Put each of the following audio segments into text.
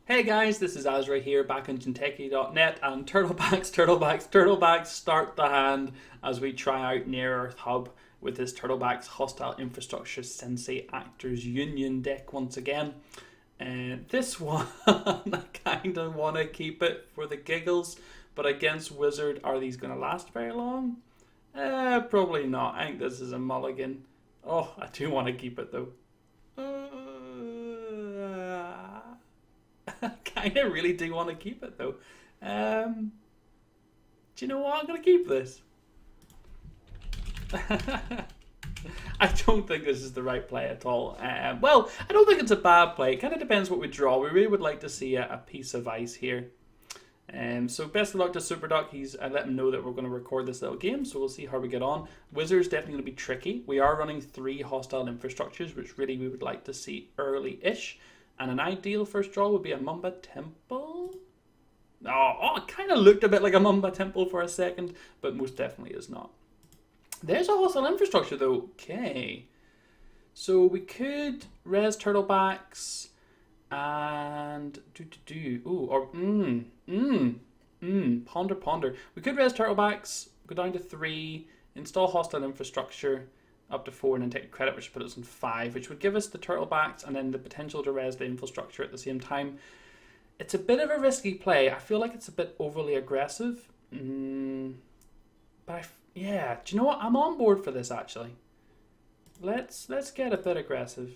Hey guys, this is Azra here, back on Jinteki.net, and Turtlebacks start the hand as we try out Near Earth Hub with this Turtlebacks Hostile Infrastructure Sensei Actors Union deck once again. And this one, I kind of want to keep it for the giggles, but against Whizzard, are these going to last very long? Probably not. I think this is a mulligan. Oh, I do want to keep it though. I kind of really do want to keep it though. Do you know what? I'm going to keep this. I don't think this is the right play at all. Well, I don't think it's a bad play. It kind of depends what we draw. We really would like to see a piece of ice here. So best of luck to Super Duck. I let him know that we're going to record this little game, so we'll see how we get on. Wizard's definitely going to be tricky. We are running 3 hostile infrastructures, which really we would like to see early-ish. And an ideal first draw would be a Mamba Temple. Oh, it kind of looked a bit like a Mamba Temple for a second, but most definitely is not. There's a hostile infrastructure though. Okay. So we could res Turtlebacks and ponder. We could res Turtlebacks, go down to 3, install hostile infrastructure up to 4, and then take credit, which would put us on 5, which would give us the Turtlebacks and then the potential to res the infrastructure at the same time. It's a bit of a risky play. I feel like it's a bit overly aggressive. But yeah, do you know what? I'm on board for this actually. Let's get a bit aggressive.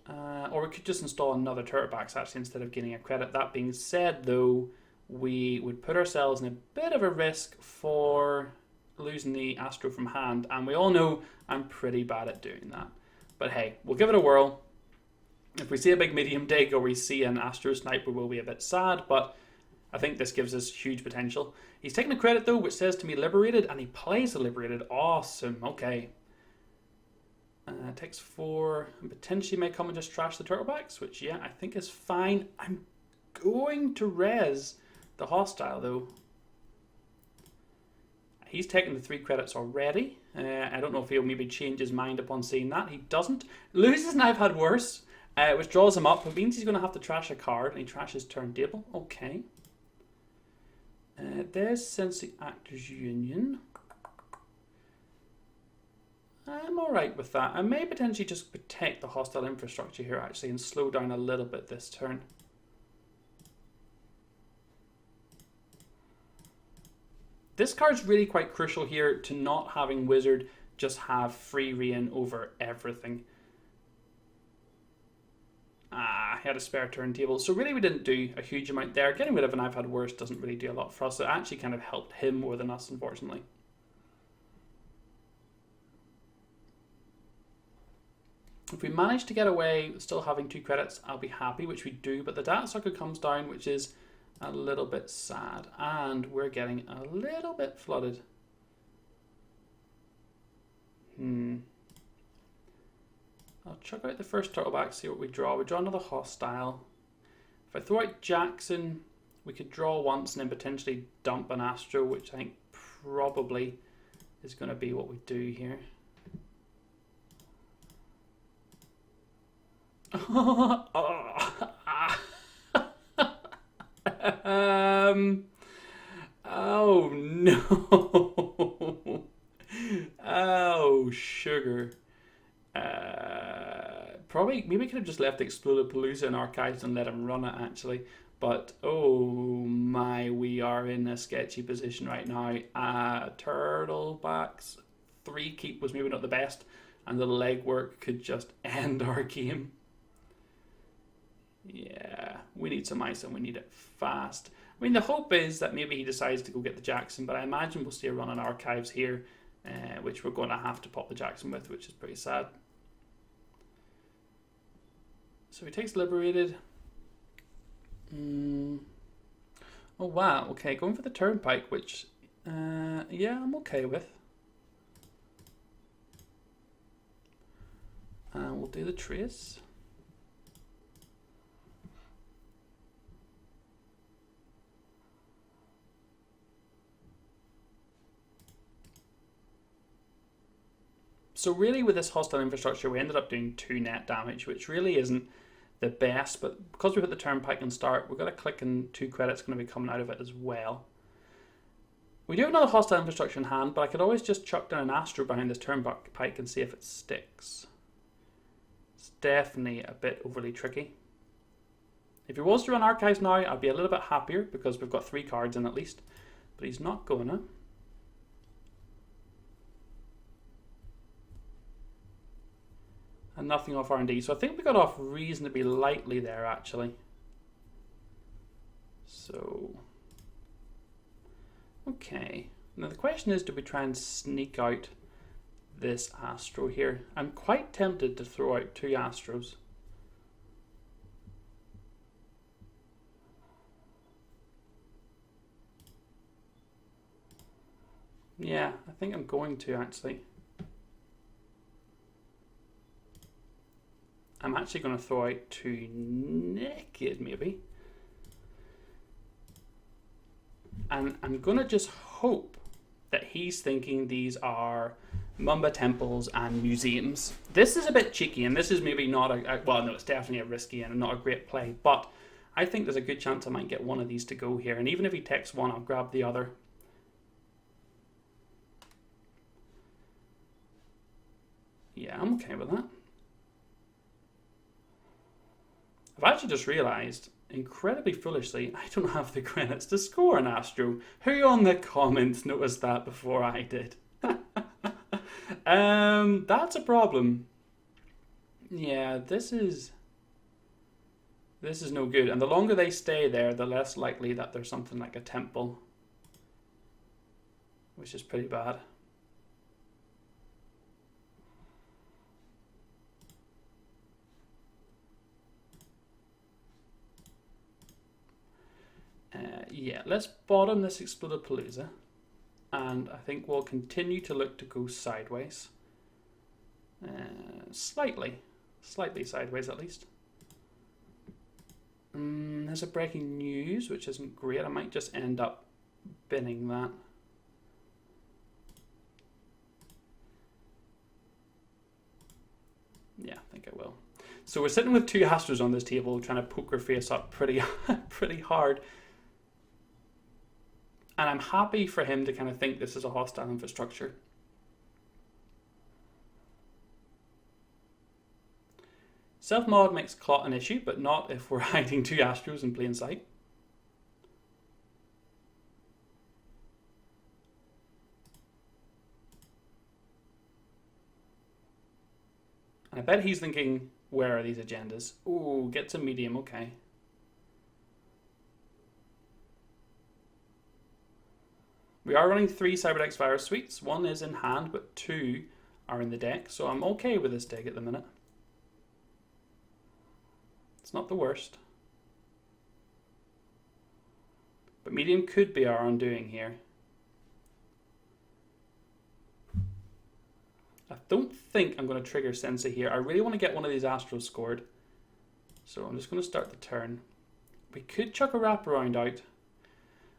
Or we could just install another Turtlebacks actually instead of getting a credit. That being said though, we would put ourselves in a bit of a risk for losing the Astro from hand, and we all know I'm pretty bad at doing that. But hey, we'll give it a whirl. If we see a big medium dig or we see an Astro sniper, we'll be a bit sad, but I think this gives us huge potential. He's taking a credit though, which says to me Liberated, and he plays the Liberated. Awesome, okay. Takes 4, and potentially may come and just trash the Turtlebacks, which yeah, I think is fine. I'm going to res the hostile though. He's taken the 3 credits already. I don't know if he'll maybe change his mind upon seeing that. He doesn't. Loses and I've had worse, which draws him up. It means he's going to have to trash a card, and he trashes turntable. Okay. There's Sensei Actors Union. I'm alright with that. I may potentially just protect the hostile infrastructure here actually and slow down a little bit this turn. This card's really quite crucial here to not having Whizzard just have free reign over everything. He had a spare turntable. So really we didn't do a huge amount there. Getting rid of an I've had worse doesn't really do a lot for us. It actually kind of helped him more than us, unfortunately. If we manage to get away still having 2 credits, I'll be happy, which we do. But the data sucker comes down, which is a little bit sad, and we're getting a little bit flooded. I'll chuck out the first Turtleback, see what we draw. We draw another hostile. If I throw out Jackson, we could draw once and then potentially dump an Astro, which I think probably is going to be what we do here. Oh no. Oh sugar. Probably maybe we could have just left Explodapalooza in archives and let him run it actually. But oh my, we are in a sketchy position right now. Turtlebacks 3 keep was maybe not the best, and the legwork could just end our game. Yeah, we need some ice and we need it fast. I mean, the hope is that maybe he decides to go get the Jackson, but I imagine we'll see a run on archives here, which we're going to have to pop the Jackson with, which is pretty sad. So he takes Liberated. Oh wow, okay, going for the Turnpike, which, yeah, I'm okay with. We'll do the Trace. So really with this hostile infrastructure, we ended up doing 2 net damage, which really isn't the best, but because we put the turnpike and start, we've got to click and 2 credits going to be coming out of it as well. We do have another hostile infrastructure in hand, but I could always just chuck down an Astro behind this turnpike and see if it sticks. It's definitely a bit overly tricky. If he was to run Archives now, I'd be a little bit happier because we've got 3 cards in at least, but he's not going to. And nothing off R&D. So I think we got off reasonably lightly there, actually. So, okay. Now the question is, do we try and sneak out this Astro here? I'm quite tempted to throw out 2 Astros. Yeah, I think I'm going to, actually. I'm actually going to throw out 2 Naked, maybe. And I'm going to just hope that he's thinking these are Mumba temples and museums. This is a bit cheeky, and this is maybe not well, no, it's definitely a risky and not a great play, but I think there's a good chance I might get one of these to go here. And even if he takes one, I'll grab the other. Yeah, I'm okay with that. I've actually just realised, incredibly foolishly, I don't have the credits to score an Astro. Who on the comments noticed that before I did? That's a problem. Yeah, this is no good. And the longer they stay there, the less likely that there's something like a temple, which is pretty bad. Yeah, let's bottom this Explodapalooza, and I think we'll continue to look to go sideways. Slightly sideways at least. There's a breaking news, which isn't great. I might just end up binning that. Yeah, I think I will. So we're sitting with 2 Astros on this table, trying to poker face up pretty hard. And I'm happy for him to kind of think this is a hostile infrastructure. Self-mod makes clot an issue, but not if we're hiding 2 Astros in plain sight. And I bet he's thinking, where are these agendas? Ooh, get some medium, okay. We are running 3 Cyberdex Virus Suites. 1 is in hand, but 2 are in the deck, so I'm okay with this dig at the minute. It's not the worst. But medium could be our undoing here. I don't think I'm going to trigger Sensei here. I really want to get one of these Astros scored. So I'm just going to start the turn. We could chuck a wraparound out.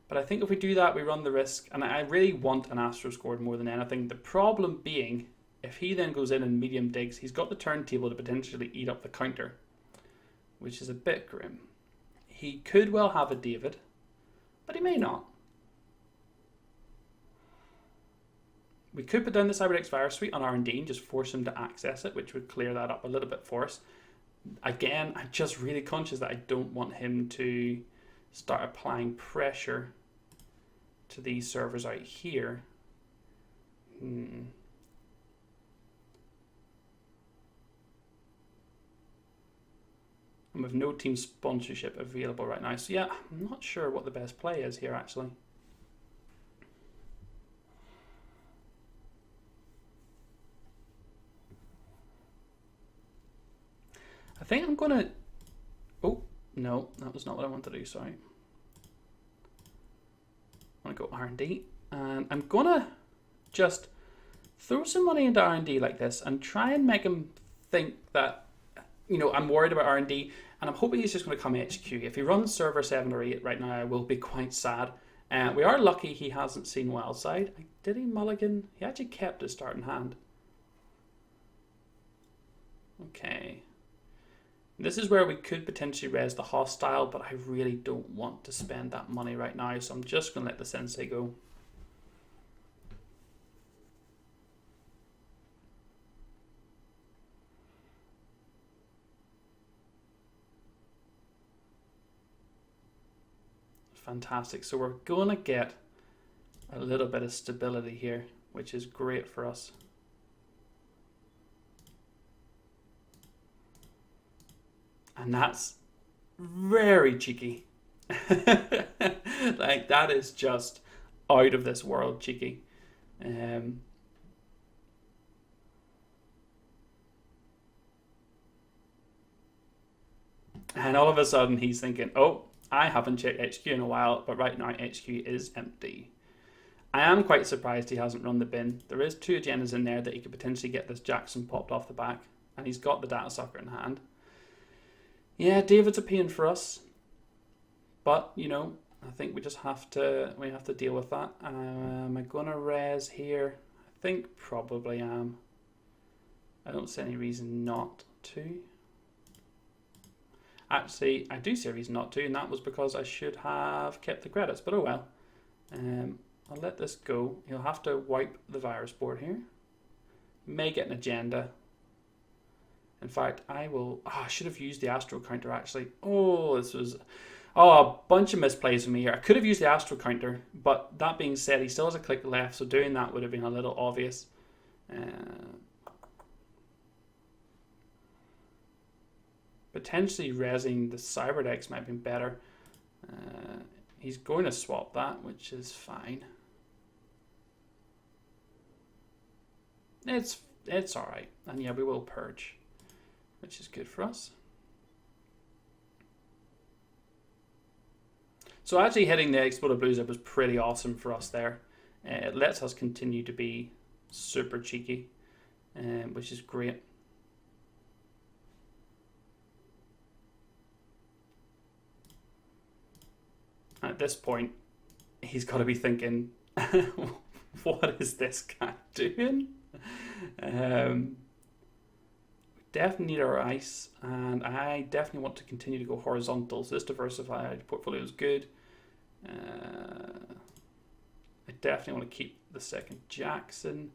But I think if we do that, we run the risk. And I really want an Astro scored more than anything. The problem being, if he then goes in and medium digs, he's got the turntable to potentially eat up the counter, which is a bit grim. He could well have a David, but he may not. We could put down the Cyberdex Virus Suite on R&D and just force him to access it, which would clear that up a little bit for us. Again, I'm just really conscious that I don't want him to start applying pressure to these servers out here. And with no team sponsorship available right now. So yeah, I'm not sure what the best play is here actually. I think I'm gonna... Oh, no, that was not what I wanted to do, sorry. I want to go R&D, and I'm gonna just throw some money into R&D like this and try and make him think that, you know, I'm worried about R&D, and I'm hoping he's just going to come HQ. If he runs server 7 or 8 right now, I will be quite sad. We are lucky he hasn't seen Wildside. Did he mulligan? He actually kept his starting hand. Okay. This is where we could potentially res the hostile, but I really don't want to spend that money right now, so I'm just going to let the sensei go. Fantastic. So we're going to get a little bit of stability here, which is great for us. And that's very cheeky. Like, that is just out of this world cheeky. And all of a sudden he's thinking, oh, I haven't checked HQ in a while, but right now HQ is empty. I am quite surprised he hasn't run the bin. There is 2 agendas in there that he could potentially get this Jackson popped off the back, and he's got the data sucker in hand. Yeah, David's a pain for us, but you know, I think we just have to deal with that. Am I gonna res here? I think probably am. I don't see any reason not to. Actually, I do see a reason not to, and that was because I should have kept the credits, but oh well. I'll let this go. He'll have to wipe the virus board here. May get an agenda. In fact, I will... Oh, I should have used the Astro counter, actually. Oh, this was... Oh, a bunch of misplays from me here. I could have used the Astro counter, but that being said, he still has a click left, so doing that would have been a little obvious. Potentially resing the Cyberdex might have been better. He's going to swap that, which is fine. It's alright. And yeah, we will purge, which is good for us. So actually hitting the Exploded Blizzard was pretty awesome for us there. It lets us continue to be super cheeky, which is great. At this point, he's got to be thinking, what is this guy doing? We definitely need our ice, and I definitely want to continue to go horizontal, so this diversified portfolio is good. I definitely want to keep the second Jackson.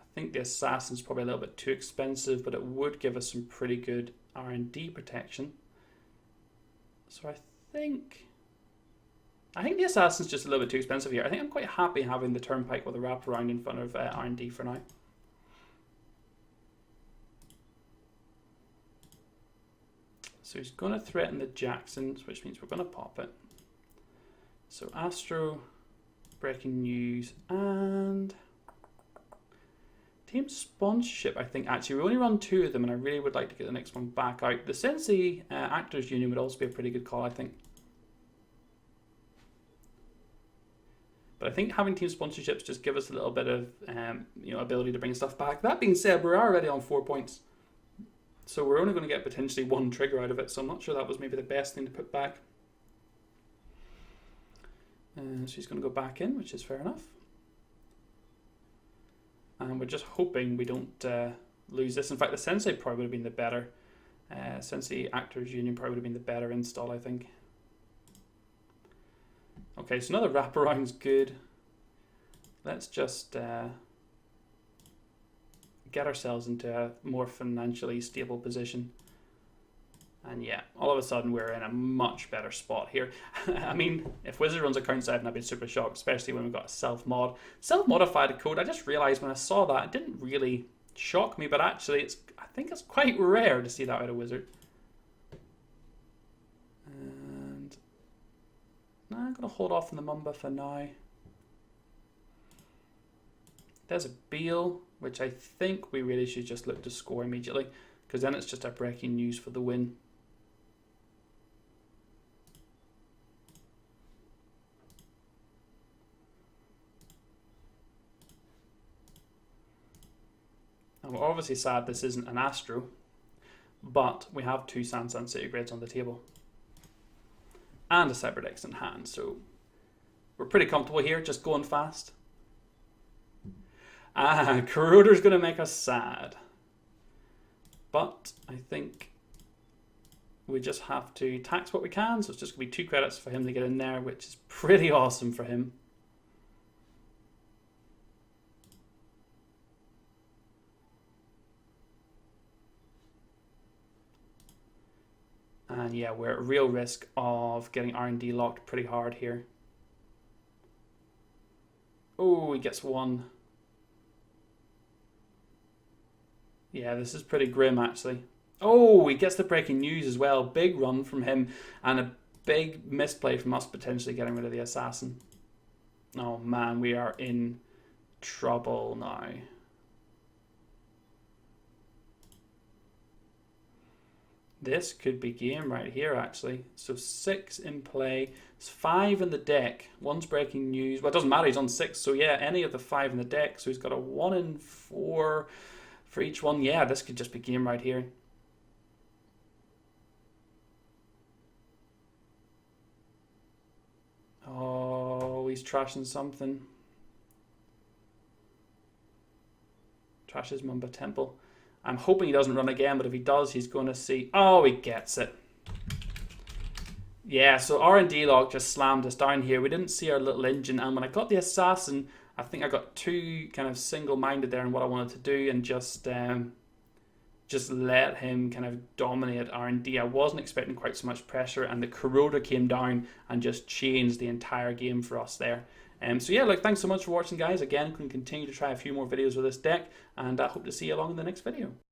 I think the Assassin's probably a little bit too expensive, but it would give us some pretty good R&D protection. So I think the Assassin's just a little bit too expensive here. I think I'm quite happy having the Turnpike with a wraparound in front of R&D for now. So he's going to threaten the Jacksons, which means we're going to pop it. So Astro, breaking news, and team sponsorship. I think actually we only run 2 of them, and I really would like to get the next one back out. The Sensei Actors Union would also be a pretty good call, I think. But I think having team sponsorships just give us a little bit of ability to bring stuff back. That being said, we're already on 4 points. So we're only going to get potentially 1 trigger out of it. So I'm not sure that was maybe the best thing to put back. So he's going to go back in, which is fair enough. And we're just hoping we don't lose this. In fact, the Sensei probably would have been the better. Sensei Actors Union probably would have been the better install, I think. Okay, so another wraparound's good. Let's just get ourselves into a more financially stable position. And yeah, all of a sudden we're in a much better spot here. I mean, if Whizzard runs a count side, I'd be super shocked, especially when we've got a self-mod. Self-modified code, I just realized when I saw that, it didn't really shock me, but actually I think it's quite rare to see that out of Whizzard. And I'm going to hold off on the Mamba for now. There's a Beal, which I think we really should just look to score immediately, because then it's just a breaking news for the win. And we're obviously sad this isn't an Astro, but we have 2 Sansan City Grids on the table and a Cyberdex in hand, so we're pretty comfortable here, just going fast. Corroder's going to make us sad. But I think we just have to tax what we can. So it's just going to be 2 credits for him to get in there, which is pretty awesome for him. And yeah, we're at real risk of getting R&D locked pretty hard here. Oh, he gets 1. Yeah, this is pretty grim, actually. Oh, he gets the breaking news as well. Big run from him, and a big misplay from us potentially getting rid of the assassin. Oh man, we are in trouble now. This could be game right here, actually. So 6 in play. It's 5 in the deck. 1's breaking news. Well, it doesn't matter. He's on 6. So yeah, any of the 5 in the deck. So he's got a 1 in 4 for each one. Yeah, this could just be game right here. Oh, he's trashing something. Trashes Mumba Temple. I'm hoping he doesn't run again, but if he does, he's going to see... Oh, he gets it. Yeah, so R&D lock just slammed us down here. We didn't see our little engine, and when I got the assassin, I think I got too kind of single-minded there in what I wanted to do, and just let him kind of dominate R&D. I wasn't expecting quite so much pressure, and the corroder came down and just changed the entire game for us there. So yeah, thanks so much for watching, guys. Again, we can continue to try a few more videos with this deck, and I hope to see you along in the next video.